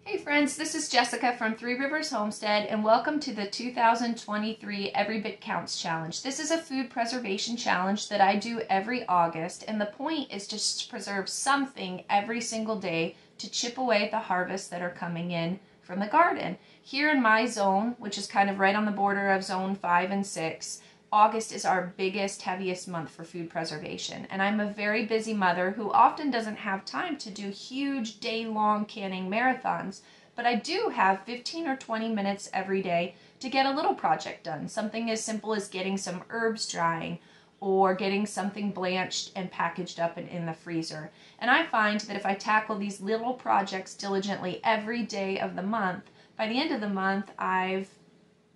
Hey friends, this is Jessica from Three Rivers Homestead and welcome to the 2023 Every Bit Counts Challenge. This is a food preservation challenge that I do every August, and the point is just to preserve something every single day to chip away at the harvests that are coming in from the garden. Here in my zone, which is kind of right on the border of zone 5 and 6, August is our biggest, heaviest month for food preservation, and I'm a very busy mother who often doesn't have time to do huge day-long canning marathons, but I do have 15 or 20 minutes every day to get a little project done, something as simple as getting some herbs drying or getting something blanched and packaged up and in the freezer. And I find that if I tackle these little projects diligently every day of the month, by the end of the month, I've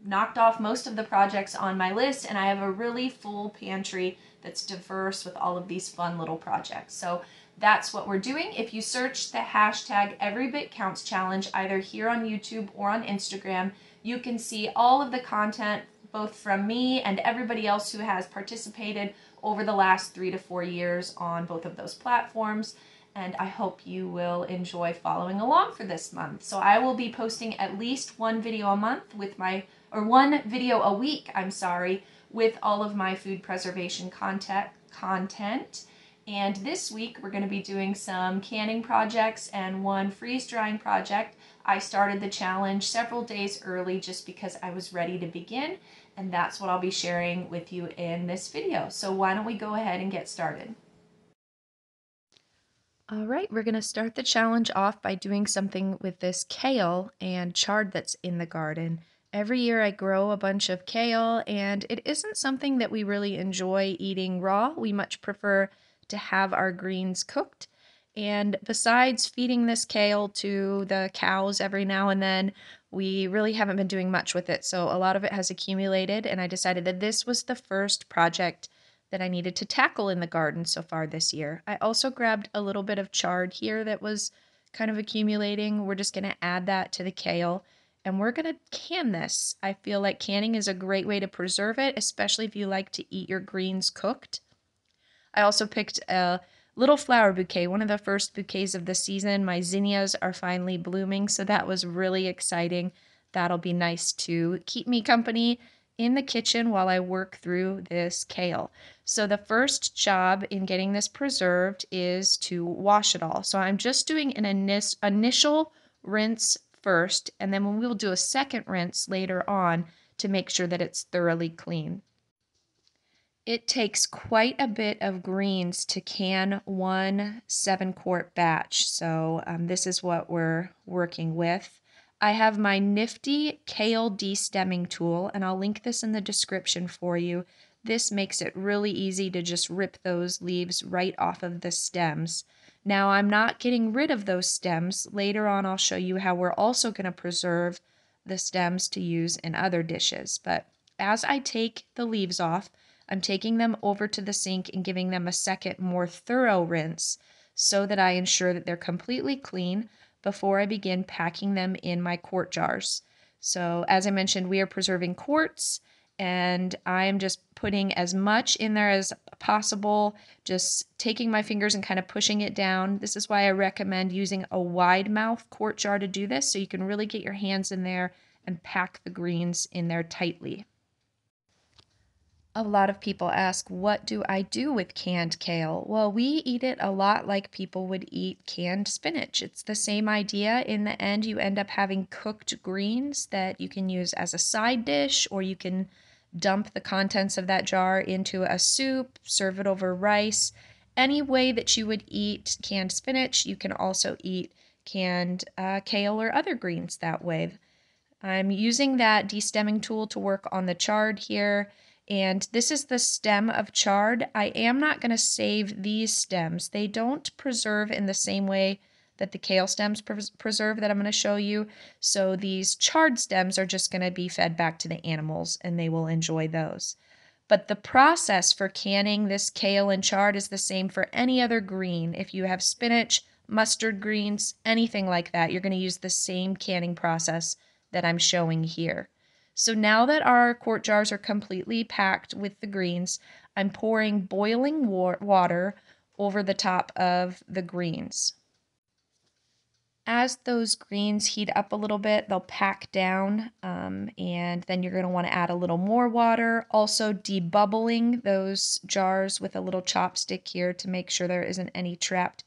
knocked off most of the projects on my list, and I have a really full pantry that's diverse with all of these fun little projects. So that's what we're doing. If you search the hashtag EveryBitCountsChallenge either here on YouTube or on Instagram, you can see all of the content both from me and everybody else who has participated over the last 3 to 4 years on both of those platforms. And I hope you will enjoy following along for this month. So I will be posting at least one video a month with one video a week, with all of my food preservation content. And this week we're going to be doing some canning projects and one freeze drying project. I started the challenge several days early just because I was ready to begin, and that's what I'll be sharing with you in this video. So why don't we go ahead and get started. All right, we're going to start the challenge off by doing something with this kale and chard that's in the garden. Every year I grow a bunch of kale, and it isn't something that we really enjoy eating raw. We much prefer to have our greens cooked. And besides feeding this kale to the cows every now and then, we really haven't been doing much with it. So a lot of it has accumulated, and I decided that this was the first project that I needed to tackle in the garden so far this year. I also grabbed a little bit of chard here that was kind of accumulating. We're just going to add that to the kale, and we're going to can this. I feel like canning is a great way to preserve it, especially if you like to eat your greens cooked. I also picked a little flower bouquet, one of the first bouquets of the season. My zinnias are finally blooming, so that was really exciting. That'll be nice to keep me company in the kitchen while I work through this kale. So the first job in getting this preserved is to wash it all. So I'm just doing an initial rinse first, and then we will do a second rinse later on to make sure that it's thoroughly clean. It takes quite a bit of greens to can one 7-quart batch, so this is what we're working with. I have my nifty kale de-stemming tool, and I'll link this in the description for you. This makes it really easy to just rip those leaves right off of the stems. Now I'm not getting rid of those stems. Later on I'll show you how we're also going to preserve the stems to use in other dishes. But as I take the leaves off, I'm taking them over to the sink and giving them a second, more thorough rinse so that I ensure that they're completely clean before I begin packing them in my quart jars. So as I mentioned, we are preserving quarts, and I'm just putting as much in there as possible, just taking my fingers and kind of pushing it down. This is why I recommend using a wide mouth quart jar to do this, so you can really get your hands in there and pack the greens in there tightly. A lot of people ask, what do I do with canned kale? Well, we eat it a lot like people would eat canned spinach. It's the same idea. In the end, you end up having cooked greens that you can use as a side dish, or you can dump the contents of that jar into a soup, serve it over rice. Any way that you would eat canned spinach, you can also eat canned kale or other greens that way. I'm using that de-stemming tool to work on the chard here. And this is the stem of chard. I am not going to save these stems. They don't preserve in the same way that the kale stems preserve that I'm going to show you. So these chard stems are just going to be fed back to the animals, and they will enjoy those. But the process for canning this kale and chard is the same for any other green. If you have spinach, mustard greens, anything like that, you're going to use the same canning process that I'm showing here. So now that our quart jars are completely packed with the greens, I'm pouring boiling water over the top of the greens. As those greens heat up a little bit, they'll pack down, and then you're going to want to add a little more water. Also debubbling those jars with a little chopstick here to make sure there isn't any trapped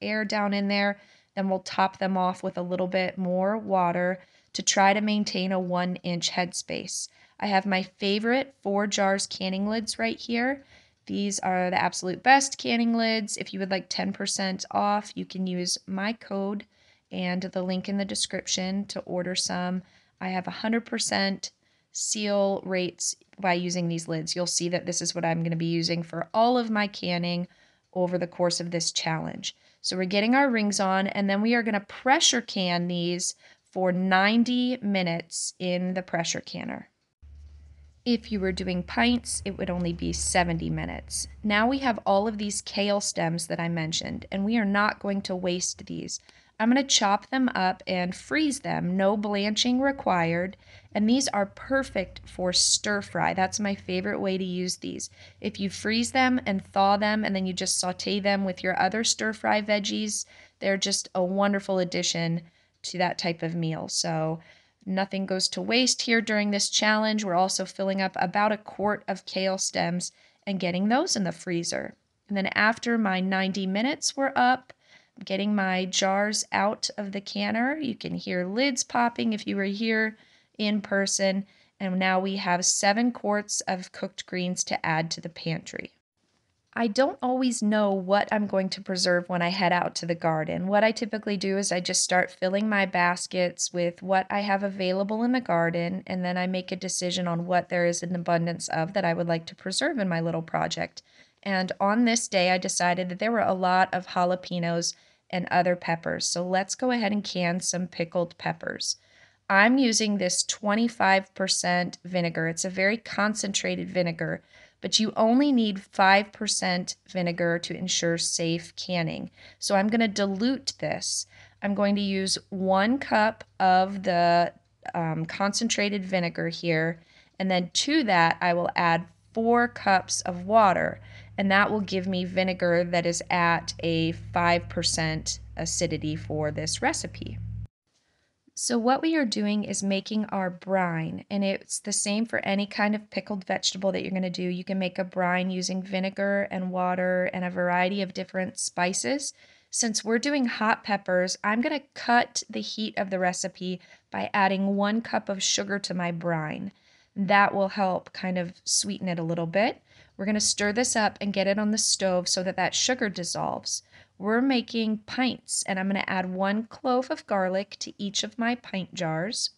air down in there. Then we'll top them off with a little bit more water to try to maintain a 1-inch headspace. I have my favorite 4 jars canning lids right here. These are the absolute best canning lids. If you would like 10% off, you can use my code and the link in the description to order some. I have 100% seal rates by using these lids. You'll see that this is what I'm going to be using for all of my canning over the course of this challenge. So we're getting our rings on, and then we are going to pressure can these for 90 minutes in the pressure canner. If you were doing pints, it would only be 70 minutes. Now we have all of these kale stems that I mentioned, and we are not going to waste these. I'm going to chop them up and freeze them, no blanching required, and these are perfect for stir fry. That's my favorite way to use these. If you freeze them and thaw them and then you just saute them with your other stir fry veggies, they're just a wonderful addition to that type of meal. So nothing goes to waste here during this challenge. We're also filling up about a quart of kale stems and getting those in the freezer. And then after my 90 minutes were up, getting my jars out of the canner. You can hear lids popping if you were here in person. And now we have 7 quarts of cooked greens to add to the pantry. I don't always know what I'm going to preserve when I head out to the garden. What I typically do is I just start filling my baskets with what I have available in the garden, and then I make a decision on what there is an abundance of that I would like to preserve in my little project. And on this day, I decided that there were a lot of jalapenos and other peppers. So let's go ahead and can some pickled peppers. I'm using this 25% vinegar. It's a very concentrated vinegar, but you only need 5% vinegar to ensure safe canning. So I'm going to dilute this. I'm going to use 1 cup of the concentrated vinegar here, and then to that I will add 4 cups of water, and that will give me vinegar that is at a 5% acidity for this recipe. So what we are doing is making our brine, and it's the same for any kind of pickled vegetable that you're going to do. You can make a brine using vinegar and water and a variety of different spices. Since we're doing hot peppers, I'm going to cut the heat of the recipe by adding 1 cup of sugar to my brine. That will help kind of sweeten it a little bit. We're going to stir this up and get it on the stove so that that sugar dissolves. We're making pints, and I'm going to add 1 clove of garlic to each of my pint jars.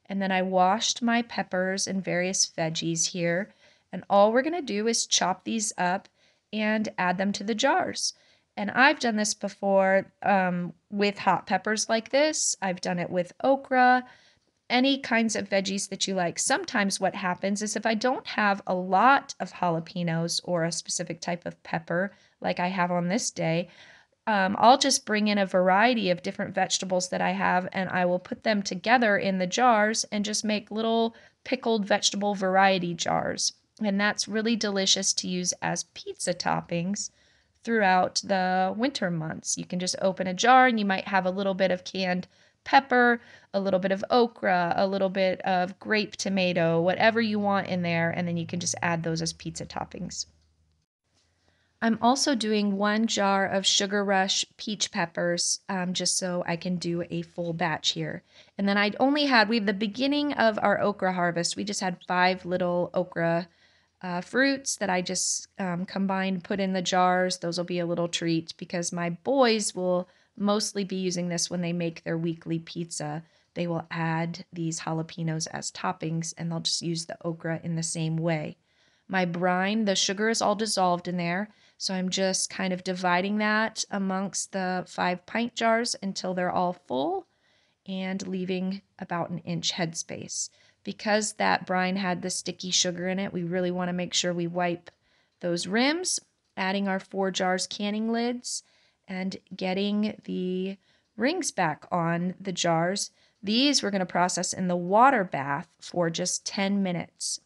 And then I washed my peppers and various veggies here. And all we're going to do is chop these up and add them to the jars. And I've done this before with hot peppers like this. I've done it with okra, any kinds of veggies that you like. Sometimes what happens is if I don't have a lot of jalapenos or a specific type of pepper like I have on this day, I'll just bring in a variety of different vegetables that I have, and I will put them together in the jars and just make little pickled vegetable variety jars. And that's really delicious to use as pizza toppings throughout the winter months. You can just open a jar and you might have a little bit of canned pepper, a little bit of okra, a little bit of grape tomato, whatever you want in there, and then you can just add those as pizza toppings. I'm also doing 1 jar of Sugar Rush peach peppers, just so I can do a full batch here. And then we have the beginning of our okra harvest. We just had 5 little okra fruits that I just combined, put in the jars. Those will be a little treat because my boys will mostly be using this when they make their weekly pizza. They will add these jalapenos as toppings, and they'll just use the okra in the same way. My brine, the sugar is all dissolved in there, so I'm just kind of dividing that amongst the 5 pint jars until they're all full and leaving about 1 inch headspace. Because that brine had the sticky sugar in it, we really want to make sure we wipe those rims, adding our 4 jars canning lids, and getting the rings back on the jars. These we're going to process in the water bath for just 10 minutes.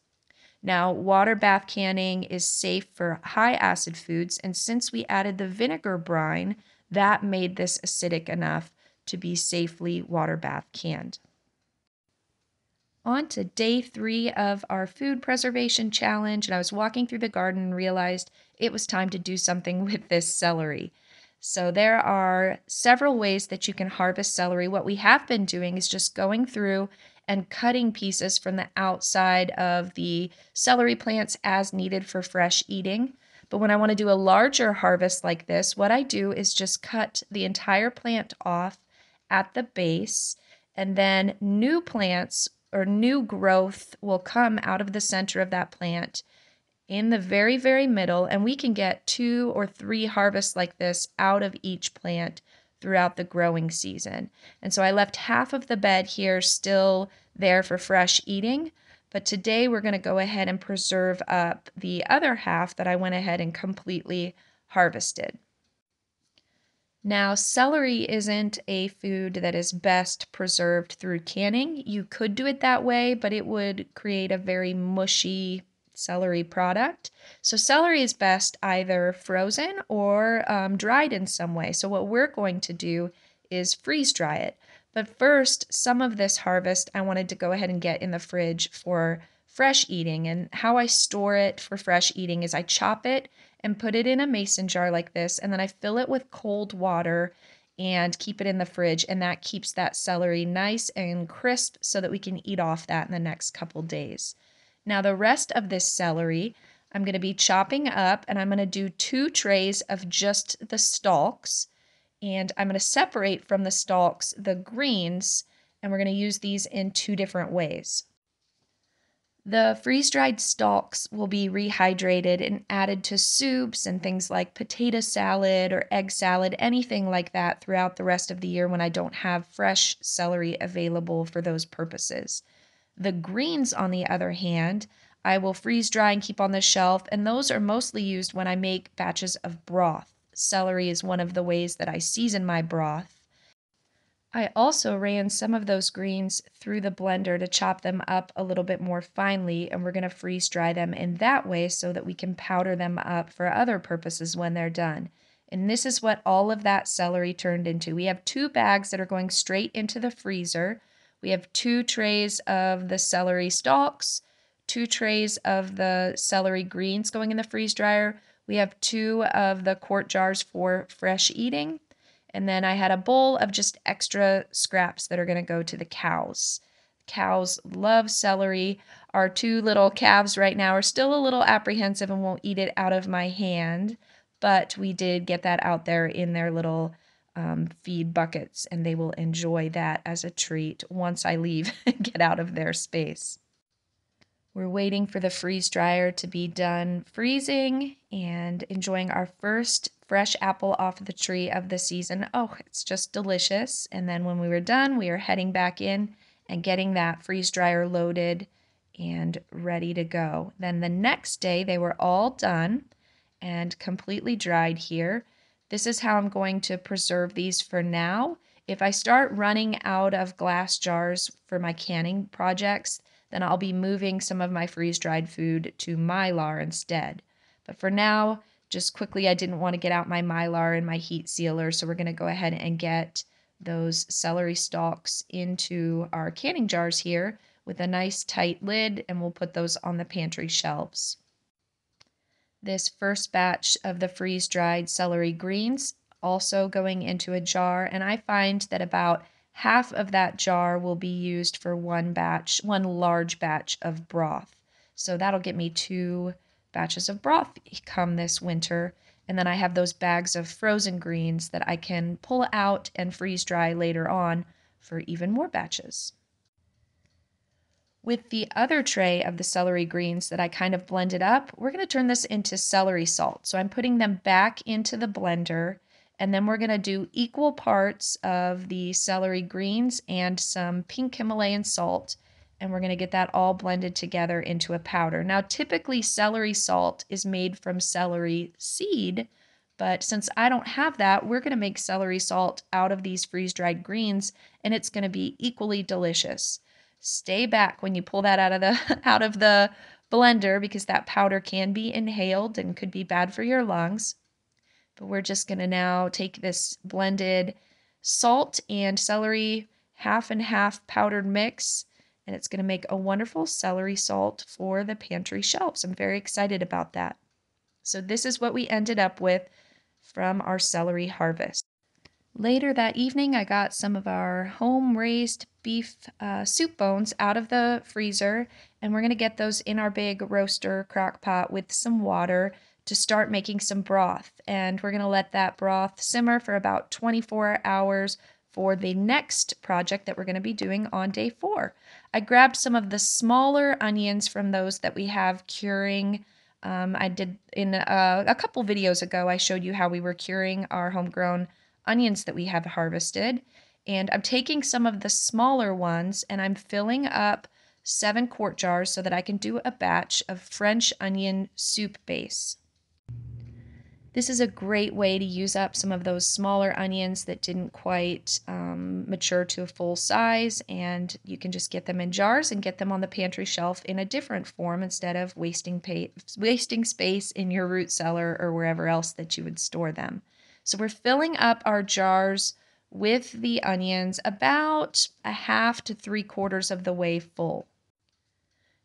Now, water bath canning is safe for high acid foods, and since we added the vinegar brine, that made this acidic enough to be safely water bath canned. On to day 3 of our food preservation challenge, and I was walking through the garden and realized it was time to do something with this celery. So there are several ways that you can harvest celery. What we have been doing is just going through and cutting pieces from the outside of the celery plants as needed for fresh eating. But when I want to do a larger harvest like this, what I do is just cut the entire plant off at the base, and then new plants or new growth will come out of the center of that plant in the very, very middle, and we can get 2 or 3 harvests like this out of each plant throughout the growing season. And so I left half of the bed here still there for fresh eating, but today we're going to go ahead and preserve up the other half that I went ahead and completely harvested. Now, celery isn't a food that is best preserved through canning. You could do it that way, but it would create a very mushy celery product. So celery is best either frozen or dried in some way. So what we're going to do is freeze dry it. But first, some of this harvest I wanted to go ahead and get in the fridge for fresh eating. And how I store it for fresh eating is I chop it and put it in a mason jar like this, and then I fill it with cold water and keep it in the fridge, and that keeps that celery nice and crisp so that we can eat off that in the next couple days. Now the rest of this celery I'm going to be chopping up, and I'm going to do 2 trays of just the stalks, and I'm going to separate from the stalks the greens, and we're going to use these in 2 different ways. The freeze-dried stalks will be rehydrated and added to soups and things like potato salad or egg salad, anything like that throughout the rest of the year when I don't have fresh celery available for those purposes. The greens, on the other hand, I will freeze dry and keep on the shelf, and those are mostly used when I make batches of broth. Celery is one of the ways that I season my broth. I also ran some of those greens through the blender to chop them up a little bit more finely, and we're going to freeze dry them in that way so that we can powder them up for other purposes when they're done. And this is what all of that celery turned into. We have 2 bags that are going straight into the freezer. We have 2 trays of the celery stalks, 2 trays of the celery greens going in the freeze dryer. We have 2 of the quart jars for fresh eating. And then I had a bowl of just extra scraps that are going to go to the cows. Cows love celery. Our 2 little calves right now are still a little apprehensive and won't eat it out of my hand, but we did get that out there in their little feed buckets, and they will enjoy that as a treat once I leave and get out of their space. We're waiting for the freeze dryer to be done freezing and enjoying our first fresh apple off the tree of the season. Oh, it's just delicious. And then when we were done, we are heading back in and getting that freeze dryer loaded and ready to go. Then the next day, they were all done and completely dried here. This is how I'm going to preserve these for now. If I start running out of glass jars for my canning projects, then I'll be moving some of my freeze-dried food to Mylar instead. But for now, just quickly, I didn't want to get out my Mylar and my heat sealer, so we're going to go ahead and get those celery stalks into our canning jars here with a nice tight lid, and we'll put those on the pantry shelves. This first batch of the freeze-dried celery greens also going into a jar, and I find that about half of that jar will be used for one large batch of broth. So that'll get me 2 batches of broth come this winter. And then I have those bags of frozen greens that I can pull out and freeze dry later on for even more batches. With the other tray of the celery greens that I kind of blended up, we're going to turn this into celery salt. So I'm putting them back into the blender, and then we're going to do equal parts of the celery greens and some pink Himalayan salt, and we're going to get that all blended together into a powder. Now, typically celery salt is made from celery seed, but since I don't have that, we're going to make celery salt out of these freeze-dried greens, and it's going to be equally delicious. Stay back when you pull that out of the blender because that powder can be inhaled and could be bad for your lungs. But we're just going to now take this blended salt and celery half and half powdered mix, and it's going to make a wonderful celery salt for the pantry shelves. I'm very excited about that. So this is what we ended up with from our celery harvest. Later that evening, I got some of our home-raised beef soup bones out of the freezer, and we're going to get those in our big roaster crock pot with some water to start making some broth. And we're going to let that broth simmer for about 24 hours for the next project that we're going to be doing on day 4. I grabbed some of the smaller onions from those that we have curing. I did in a couple videos ago, I showed you how we were curing our homegrown onions that we have harvested. And I'm taking some of the smaller ones and I'm filling up 7 quart jars so that I can do a batch of French onion soup base. This is a great way to use up some of those smaller onions that didn't quite mature to a full size, and you can just get them in jars and get them on the pantry shelf in a different form instead of wasting space in your root cellar or wherever else that you would store them. So we're filling up our jars with the onions about a half to 3/4 of the way full.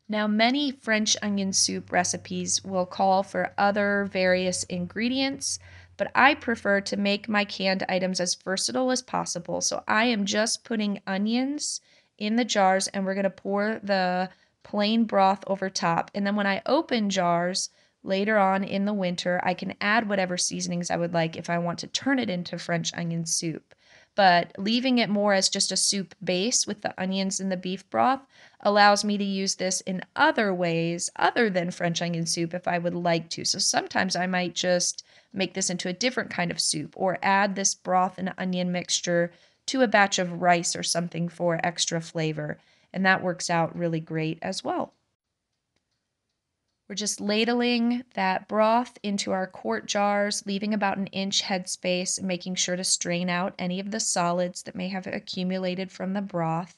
Now, many French onion soup recipes will call for other various ingredients, but I prefer to make my canned items as versatile as possible. So I am just putting onions in the jars and we're going to pour the plain broth over top. And then when I open jars later on in the winter, I can add whatever seasonings I would like if I want to turn it into French onion soup. But leaving it more as just a soup base with the onions and the beef broth allows me to use this in other ways other than French onion soup if I would like to. So sometimes I might just make this into a different kind of soup or add this broth and onion mixture to a batch of rice or something for extra flavor. And that works out really great as well. We're just ladling that broth into our quart jars, leaving about an inch headspace, and making sure to strain out any of the solids that may have accumulated from the broth.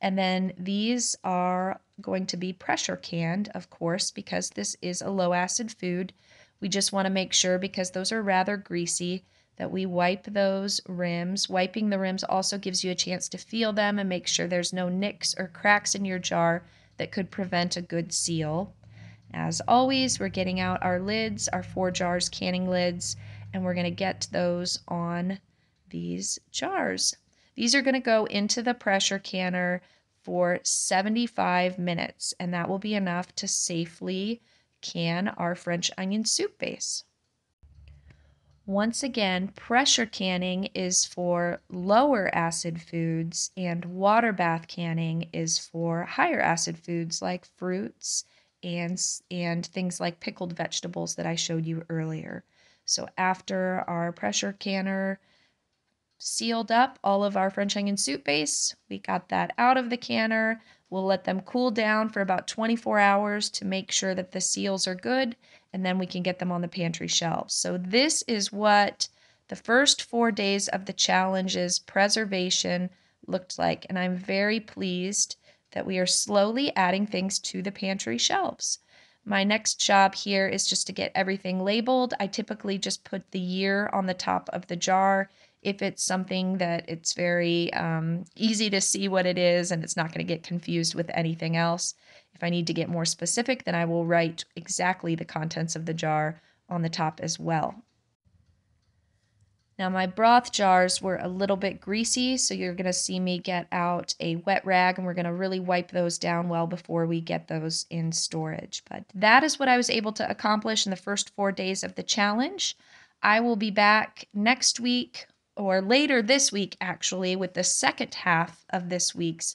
And then these are going to be pressure canned, of course, because this is a low acid food. We just want to make sure, because those are rather greasy, that we wipe those rims. Wiping the rims also gives you a chance to feel them and make sure there's no nicks or cracks in your jar that could prevent a good seal. As always, we're getting out our lids, our 4 jars canning lids, and we're going to get those on these jars. These are going to go into the pressure canner for 75 minutes, and that will be enough to safely can our French onion soup base. Once again, pressure canning is for lower acid foods, and water bath canning is for higher acid foods like fruits and things like pickled vegetables that I showed you earlier. So after our pressure canner sealed up all of our French onion soup base, we got that out of the canner. We'll let them cool down for about 24 hours to make sure that the seals are good, and then we can get them on the pantry shelves. So this is what the first 4 days of the challenge's preservation looked like, and I'm very pleased that we are slowly adding things to the pantry shelves. My next job here is just to get everything labeled. I typically just put the year on the top of the jar. If it's something that it's very easy to see what it is and it's not going to get confused with anything else. If I need to get more specific, then I will write exactly the contents of the jar on the top as well. Now my broth jars were a little bit greasy, so you're going to see me get out a wet rag and we're going to really wipe those down well before we get those in storage. But that is what I was able to accomplish in the first 4 days of the challenge. I will be back next week, or later this week actually, with the second half of this week's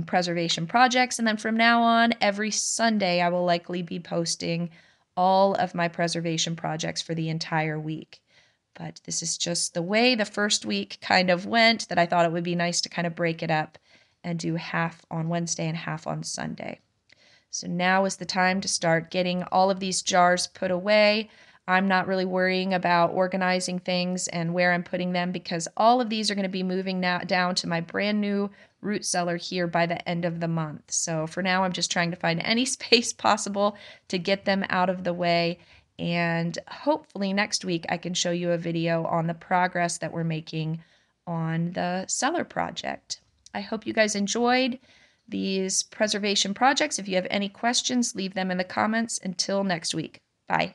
preservation projects. And then from now on, every Sunday, I will likely be posting all of my preservation projects for the entire week. But this is just the way the first week kind of went, that I thought it would be nice to kind of break it up and do half on Wednesday and half on Sunday. So now is the time to start getting all of these jars put away. I'm not really worrying about organizing things and where I'm putting them, because all of these are going to be moving now down to my brand new root cellar here by the end of the month. So for now, I'm just trying to find any space possible to get them out of the way. And hopefully next week I can show you a video on the progress that we're making on the cellar project. I hope you guys enjoyed these preservation projects. If you have any questions, leave them in the comments. Until next week. Bye.